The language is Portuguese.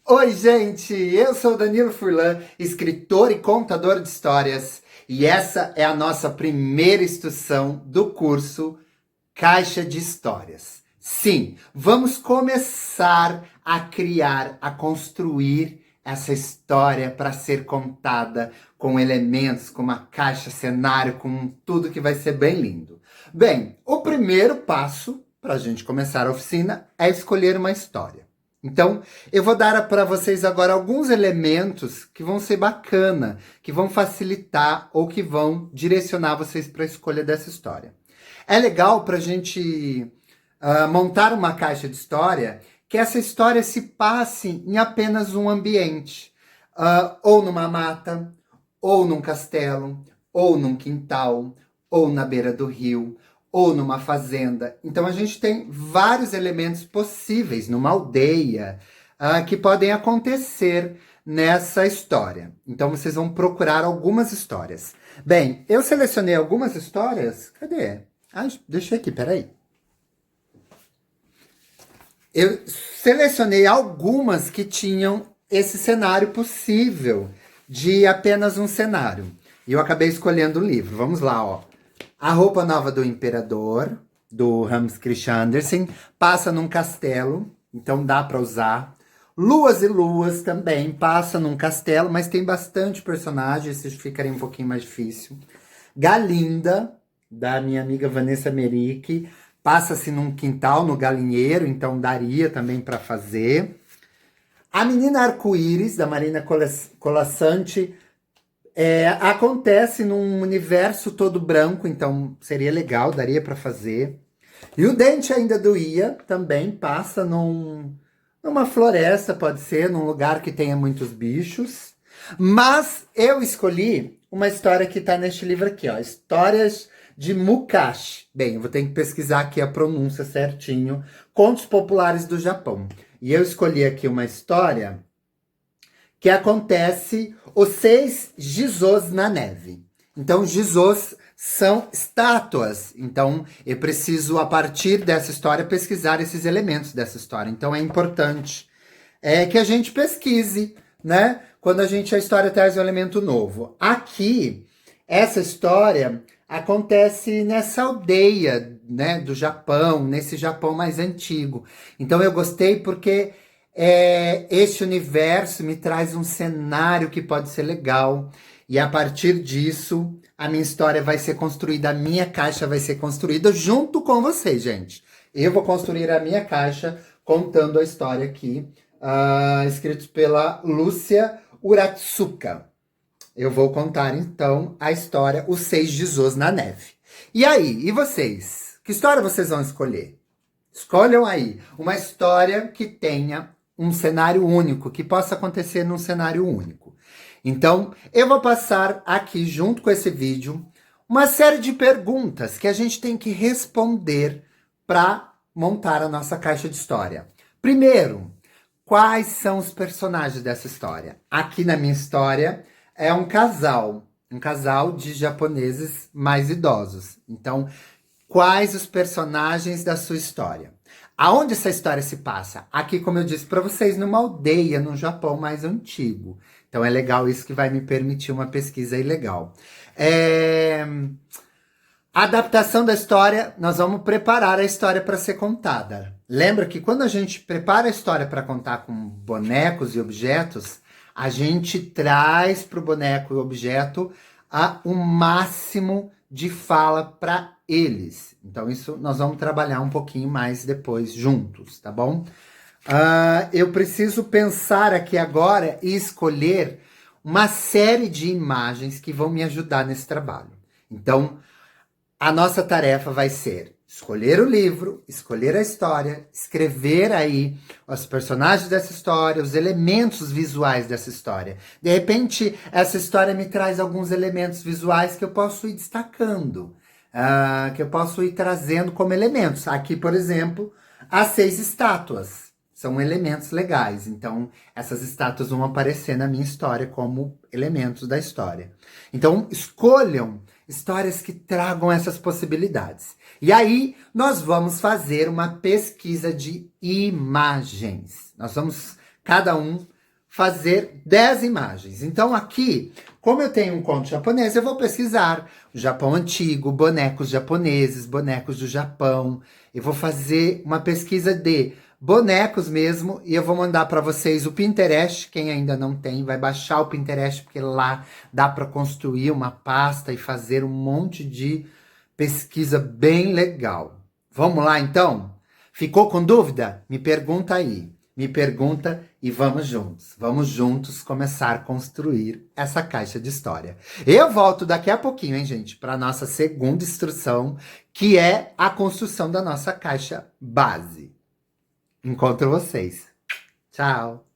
Oi, gente! Eu sou Danilo Furlan, escritor e contador de histórias, e essa é a nossa primeira instrução do curso Caixa de Histórias. Sim, vamos começar a criar, a construir essa história para ser contada com elementos, com uma caixa, cenário, com tudo que vai ser bem lindo. Bem, o primeiro passo para a gente começar a oficina é escolher uma história. Então, eu vou dar para vocês agora alguns elementos que vão ser bacana, que vão facilitar ou que vão direcionar vocês para a escolha dessa história. É legal para a gente montar uma caixa de história que essa história se passe em apenas um ambiente, ou numa mata, ou num castelo, ou num quintal, ou na beira do rio, ou numa fazenda. Então a gente tem vários elementos possíveis numa aldeia que podem acontecer nessa história. Então vocês vão procurar algumas histórias. Bem, eu selecionei algumas histórias. Cadê? Ah, deixa eu aqui, peraí. Eu selecionei algumas que tinham esse cenário possível de apenas um cenário. E eu acabei escolhendo o livro. Vamos lá, ó. A Roupa Nova do Imperador, do Hans Christian Andersen, passa num castelo, então dá para usar. Luas e Luas também passa num castelo, mas tem bastante personagem, esse ficaria um pouquinho mais difícil. Galinda, da minha amiga Vanessa Merick, passa-se num quintal, no galinheiro, então daria também para fazer. A Menina Arco-Íris, da Marina Colasanti, acontece num universo todo branco, então seria legal, daria para fazer. E o Dente Ainda Doía também passa numa floresta, pode ser, num lugar que tenha muitos bichos. Mas eu escolhi uma história que está neste livro aqui, ó, Histórias de Mukashi. Bem, eu vou ter que pesquisar aqui a pronúncia certinho. Contos populares do Japão. E eu escolhi aqui uma história que acontece os 6 Jizôs na neve. Então, Jizôs são estátuas. Então, eu preciso, a partir dessa história, pesquisar esses elementos dessa história. Então, é importante que a gente pesquise, né? Quando a história traz um elemento novo. Aqui, essa história acontece nessa aldeia, né, do Japão, nesse Japão mais antigo. Então, eu gostei porque este universo me traz um cenário que pode ser legal. E a partir disso, a minha história vai ser construída, a minha caixa vai ser construída junto com vocês, gente. Eu vou construir a minha caixa contando a história aqui, escrito pela Lúcia Uratsuka. Eu vou contar, então, a história Os 6 Jizôs na Neve. E aí, e vocês? Que história vocês vão escolher? Escolham aí uma história que tenha um cenário único, que possa acontecer num cenário único. Então, eu vou passar aqui, junto com esse vídeo, uma série de perguntas que a gente tem que responder para montar a nossa caixa de história. Primeiro, quais são os personagens dessa história? Aqui na minha história é um casal de japoneses mais idosos. Então, quais os personagens da sua história? Aonde essa história se passa? Aqui, como eu disse para vocês, numa aldeia no Japão mais antigo. Então é legal isso que vai me permitir uma pesquisa aí legal. A adaptação da história, nós vamos preparar a história para ser contada. Lembra que quando a gente prepara a história para contar com bonecos e objetos, a gente traz para o boneco e objeto o máximo de fala para eles. Então isso nós vamos trabalhar um pouquinho mais depois juntos, tá bom? Eu preciso pensar aqui agora e escolher uma série de imagens que vão me ajudar nesse trabalho. Então, a nossa tarefa vai ser escolher o livro, escolher a história, escrever aí os personagens dessa história, os elementos visuais dessa história. De repente, essa história me traz alguns elementos visuais que eu posso ir destacando, que eu posso ir trazendo como elementos. Aqui, por exemplo, as 6 estátuas. São elementos legais, então essas estátuas vão aparecer na minha história como elementos da história. Então escolham histórias que tragam essas possibilidades. E aí nós vamos fazer uma pesquisa de imagens. Nós vamos, cada um fazer 10 imagens. Então aqui, como eu tenho um conto japonês, eu vou pesquisar o Japão antigo, bonecos japoneses, bonecos do Japão. Eu vou fazer uma pesquisa de bonecos mesmo e eu vou mandar para vocês o Pinterest. Quem ainda não tem, vai baixar o Pinterest, porque lá dá para construir uma pasta e fazer um monte de pesquisa bem legal. Vamos lá então? Ficou com dúvida? Me pergunta aí. Me pergunta e vamos juntos. Vamos juntos começar a construir essa caixa de história. Eu volto daqui a pouquinho, hein, gente, para nossa segunda instrução, que é a construção da nossa caixa base. Encontro vocês. Tchau!